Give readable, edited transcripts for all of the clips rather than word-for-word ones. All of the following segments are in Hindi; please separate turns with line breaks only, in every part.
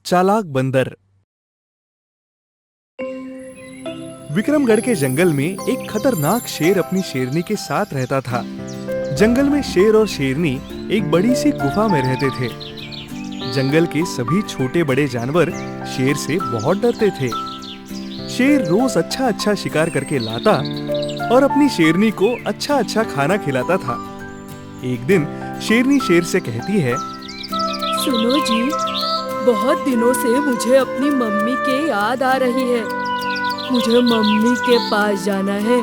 चालाक बंदर। विक्रमगढ़ के जंगल में एक खतरनाक शेर अपनी शेरनी के साथ रहता था। जंगल में शेर और शेरनी एक बड़ी सी गुफा में रहते थे। जंगल के सभी छोटे बड़े जानवर शेर से बहुत डरते थे। शेर रोज अच्छा अच्छा शिकार करके लाता और अपनी शेरनी को अच्छा अच्छा खाना खिलाता था। एक दिन शेरनी शेर से कहती है,
सुनो जी, बहुत दिनों से मुझे अपनी मम्मी की याद आ रही है। मुझे मम्मी के पास जाना है।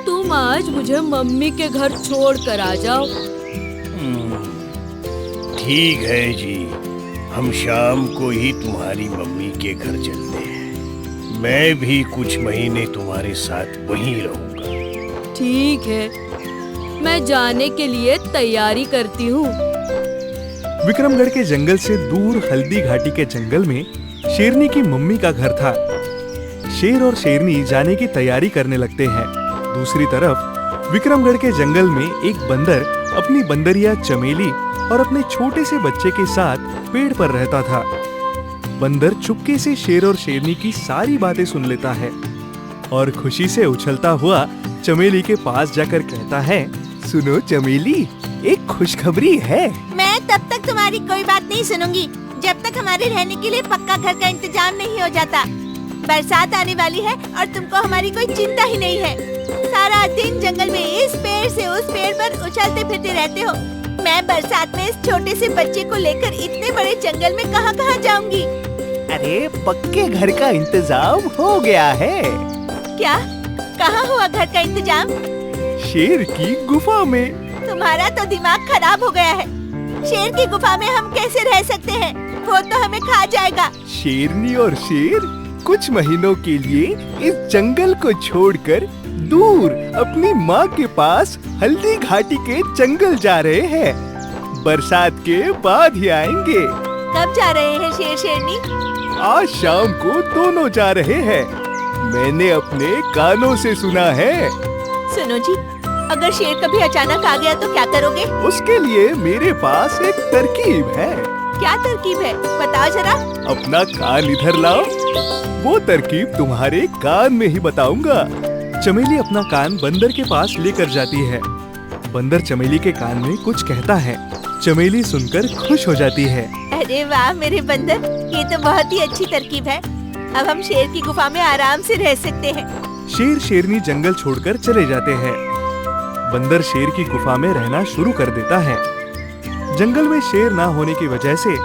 तुम आज मुझे मम्मी के घर छोड़ कर आ जाओ।
ठीक है जी, हम शाम को ही तुम्हारी मम्मी के घर चलते हैं। मैं भी कुछ महीने तुम्हारे साथ वहीं रहूंगा।
ठीक है, मैं जाने के लिए तैयारी करती हूँ।
विक्रमगढ़ के जंगल से दूर हल्दी घाटी के जंगल में शेरनी की मम्मी का घर था। शेर और शेरनी जाने की तैयारी करने लगते हैं। दूसरी तरफ विक्रमगढ़ के जंगल में एक बंदर अपनी बंदरिया चमेली और अपने छोटे से बच्चे के साथ पेड़ पर रहता था। बंदर चुपके से शेर और शेरनी की सारी बातें सुन लेता है और खुशी से उछलता हुआ चमेली के पास जाकर कहता है, सुनो चमेली, एक खुशखबरी है।
मैं तब तक तुम्हारी कोई बात नहीं सुनूंगी जब तक हमारे रहने के लिए पक्का घर का इंतजाम नहीं हो जाता। बरसात आने वाली है और तुमको हमारी कोई चिंता ही नहीं है। सारा दिन जंगल में इस पेड़ से उस पेड़ पर उछलते फिरते रहते हो। मैं बरसात में इस छोटे से बच्चे को लेकर इतने बड़े जंगल में कहाँ कहाँ जाऊंगी?
अरे पक्के घर का इंतजाम हो गया है।
क्या? कहाँ हुआ घर का इंतजाम?
शेर की गुफा में।
तुम्हारा तो दिमाग खराब हो गया है। शेर की गुफा में हम कैसे रह सकते हैं? वो तो हमें खा जाएगा।
शेरनी और शेर कुछ महीनों के लिए इस जंगल को छोड़कर दूर अपनी माँ के पास हल्दी घाटी के जंगल जा रहे हैं। बरसात के बाद ही आएंगे।
कब जा रहे हैं शेर शेरनी?
आज शाम को दोनों जा रहे हैं। मैंने अपने कानों से सुना है।
सुनो जी, अगर शेर कभी अचानक आ गया तो क्या करोगे?
उसके लिए मेरे पास एक तरकीब है।
क्या तरकीब है? बताओ जरा।
अपना कान इधर लाओ। वो तरकीब तुम्हारे कान में ही बताऊंगा। चमेली अपना कान बंदर के पास लेकर जाती है। बंदर चमेली के कान में कुछ कहता है। चमेली सुनकर खुश हो जाती है।
अरे वाह मेरे बंदर, ये तो बहुत ही अच्छी तरकीब है। अब हम शेर की गुफा में आराम से रह सकते हैं।
शेर शेरनी जंगल छोड़कर चले जाते हैं। बंदर शेर की गुफा में रहना शुरू कर देता है। जंगल में शेर ना होने की वजह से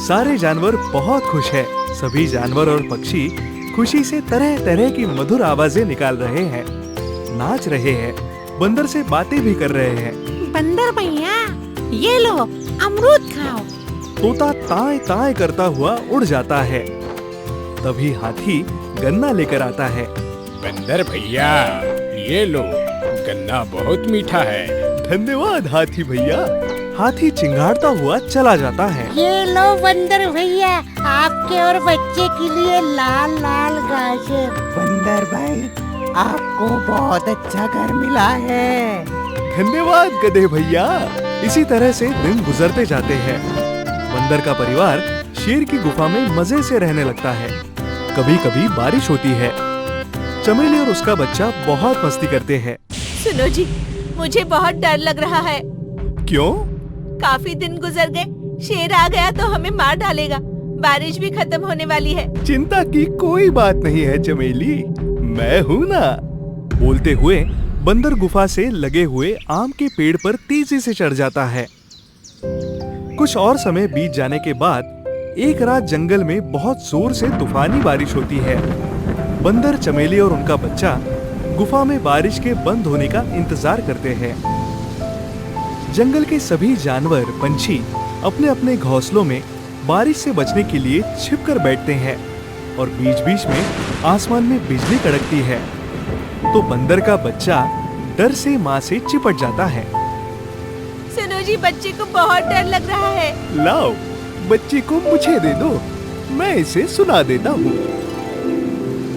सारे जानवर बहुत खुश हैं। सभी जानवर और पक्षी खुशी से तरह तरह की मधुर आवाजें निकाल रहे हैं, नाच रहे हैं, बंदर से बातें भी कर रहे हैं।
बंदर भैया, ये लो अमरूद खाओ।
तोता ताए ताए करता हुआ उड़ जाता है। तभी हाथी गन्ना लेकर आता है।
बंदर भैया, ये लो, गन्ना बहुत मीठा है।
धन्यवाद हाथी भैया। हाथी चिंगाड़ता हुआ चला जाता है।
ये लो बंदर भैया, आपके और बच्चे के लिए लाल लाल गाजर।
बंदर भाई, आपको बहुत अच्छा घर मिला है।
धन्यवाद गधे भैया। इसी तरह से दिन गुजरते जाते हैं। बंदर का परिवार शेर की गुफा में मजे से रहने लगता है। कभी कभी बारिश होती है। चमेली और उसका बच्चा बहुत मस्ती करते हैं।
सुनो जी, मुझे बहुत डर लग रहा है।
क्यों?
काफी दिन गुजर गए, शेर आ गया तो हमें मार डालेगा। बारिश भी खत्म होने वाली है।
चिंता की कोई बात नहीं है चमेली, मैं हूँ ना। बोलते हुए बंदर गुफा से लगे हुए आम के पेड़ पर तेजी से चढ़ जाता है। कुछ और समय बीत जाने के बाद एक रात जंगल में बहुत जोर से तूफानी बारिश होती है। बंदर, चमेली और उनका बच्चा गुफा में बारिश के बंद होने का इंतजार करते हैं। जंगल के सभी जानवर, पंछी अपने अपने घोंसलों में बारिश से बचने के लिए छिपकर बैठते हैं और बीच बीच में आसमान में बिजली कड़कती है। तो बंदर का बच्चा डर से माँ से चिपट जाता है।
सुनो जी, बच्चे को बहुत डर लग रहा है।
लाओ, बच्चे को मुझे दे दो, मैं इसे सुला देता हूँ।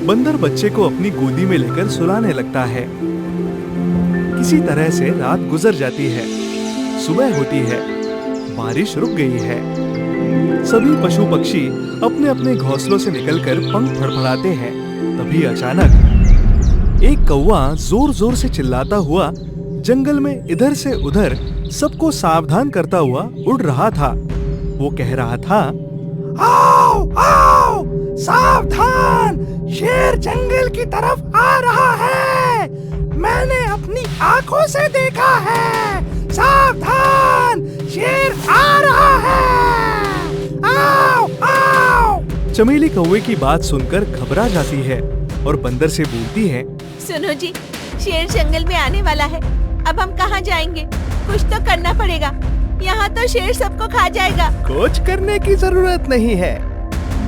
बंदर बच्चे को अपनी गोदी में लेकर सुलाने लगता है। किसी तरह से रात गुजर जाती है। सुबह होती है। बारिश रुक गई है। सभी पशु पक्षी अपने अपने घोंसलों से निकलकर पंख फड़फड़ाते हैं। तभी अचानक एक कौवा जोर जोर से चिल्लाता हुआ जंगल में इधर से उधर सबको सावधान करता हुआ उड़ रहा था। वो कह रहा था, आओ आओ सावधान, शेर जंगल की तरफ आ रहा है, मैंने अपनी आंखों से देखा है, सावधान, शेर आ रहा है, आओ आओ। चमेली कौवे की बात सुनकर घबरा जाती है और बंदर से बोलती है,
सुनो जी, शेर जंगल में आने वाला है, अब हम कहाँ जाएंगे? कुछ तो करना पड़ेगा, यहाँ तो शेर सबको खा जाएगा।
कुछ करने की जरूरत नहीं है,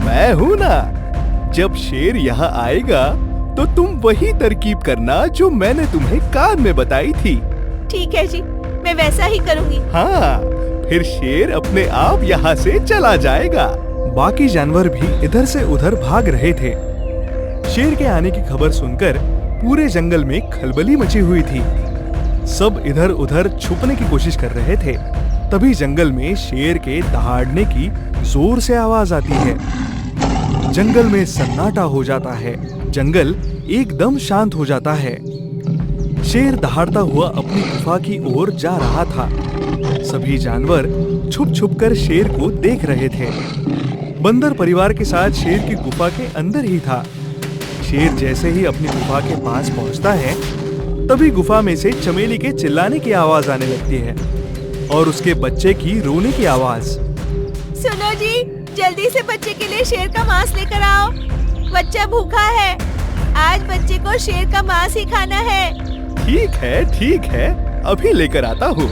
मैं हूँ ना। जब शेर यहाँ आएगा तो तुम वही तरकीब करना जो मैंने तुम्हें कान में बताई थी।
ठीक है जी, मैं वैसा ही करूँगी।
हाँ, फिर शेर अपने आप यहाँ से चला जाएगा। बाकी जानवर भी इधर से उधर भाग रहे थे। शेर के आने की खबर सुनकर पूरे जंगल में खलबली मची हुई थी। सब इधर उधर छुपने की कोशिश कर रहे थे। तभी जंगल में शेर के दहाड़ने की जोर से आवाज आती है। जंगल में सन्नाटा हो जाता है। जंगल एकदम शांत हो जाता है। शेर दहाड़ता हुआ अपनी गुफा की ओर जा रहा था। सभी जानवर छुप छुप कर शेर को देख रहे थे। बंदर परिवार के साथ शेर की गुफा के अंदर ही था। शेर जैसे ही अपनी गुफा के पास पहुंचता है, तभी गुफा में से चमेली के चिल्लाने की आवाज आने लगती है और उसके बच्चे की रोने की आवाज।
सुनो जी, जल्दी से बच्चे के लिए शेर का मांस लेकर आओ, बच्चा भूखा है, आज बच्चे को शेर का मांस ही खाना है।
ठीक है, अभी लेकर आता हूँ।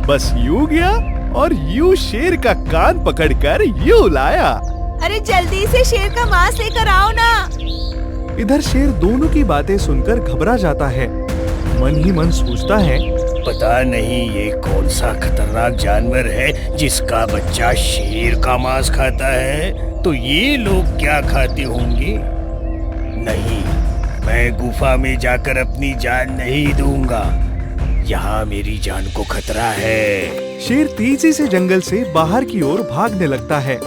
बस यूं गया और यूं शेर का कान पकड़कर यूं लाया।
अरे जल्दी से शेर का मांस लेकर आओ ना।
इधर शेर दोनों की बातें सुनकर घबरा जाता है। मन ही मन सोचता है,
पता नहीं ये कौन सा खतरनाक जानवर है जिसका बच्चा शेर का मांस खाता है। तो ये लोग क्या खाते होंगे? नहीं, मैं गुफा में जाकर अपनी जान नहीं दूंगा, यहाँ मेरी जान को खतरा है।
शेर तेजी से जंगल से बाहर की ओर भागने लगता है।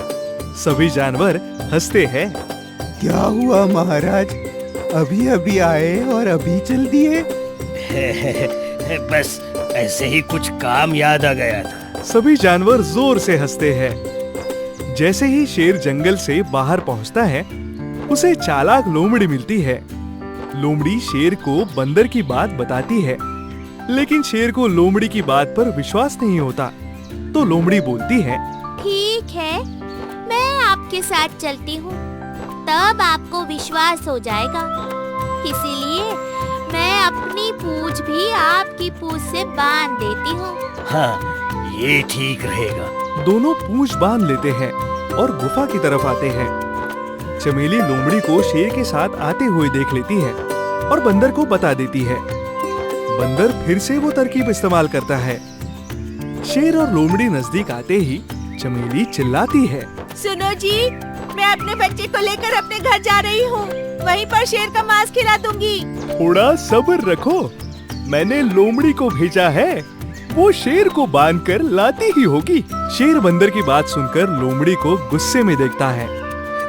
सभी जानवर हंसते हैं।
क्या हुआ महाराज, अभी अभी आए और अभी चल दिए?
बस ऐसे ही कुछ काम याद आ गया था।
सभी जानवर जोर से हंसते हैं। जैसे ही शेर जंगल से बाहर पहुंचता है, उसे चालाक लोमड़ी मिलती है। लोमड़ी शेर को बंदर की बात बताती है, लेकिन शेर को लोमड़ी की बात पर विश्वास नहीं होता। तो लोमड़ी बोलती है,
ठीक है, मैं आपके साथ चलती हूँ, तब आपको विश्वास हो जाएगा। इसीलिए मैं अपनी पूंछ भी आपकी पूंछ से बांध देती हूँ।
हाँ, ये ठीक रहेगा।
दोनों पूंछ बांध लेते हैं और गुफा की तरफ आते हैं। चमेली लोमड़ी को शेर के साथ आते हुए देख लेती है और बंदर को बता देती है। बंदर फिर से वो तरकीब इस्तेमाल करता है। शेर और लोमड़ी नजदीक आते ही चमेली चिल्लाती है,
सुनो जी, मैं अपने बच्चे को लेकर अपने घर जा रही हूँ, वहीं पर शेर का मांस खिला दूंगी।
थोड़ा सब्र रखो, मैंने लोमड़ी को भेजा है, वो शेर को बांधकर लाती ही होगी। शेर बंदर की बात सुनकर लोमड़ी को गुस्से में देखता है।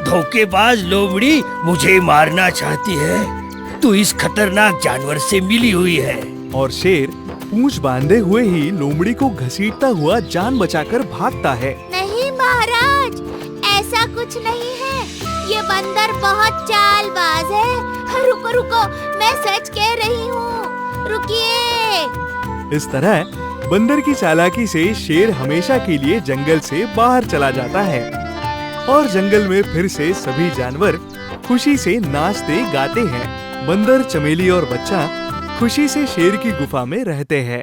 धोखेबाज लोमड़ी, मुझे मारना चाहती है, तू इस खतरनाक जानवर से मिली हुई है।
और शेर पूंछ बांधे हुए ही लोमड़ी को घसीटता हुआ जान बचाकर भागता है।
नहीं महाराज, ऐसा कुछ नहीं है, ये बंदर बहुत चालबाज है। रुको रुको, मैं सच कह रही हूँ, रुकिए।
इस तरह बंदर की चालाकी से शेर हमेशा के लिए जंगल से बाहर चला जाता है और जंगल में फिर से सभी जानवर खुशी से नाचते गाते हैं। बंदर, चमेली और बच्चा खुशी से शेर की गुफा में रहते हैं।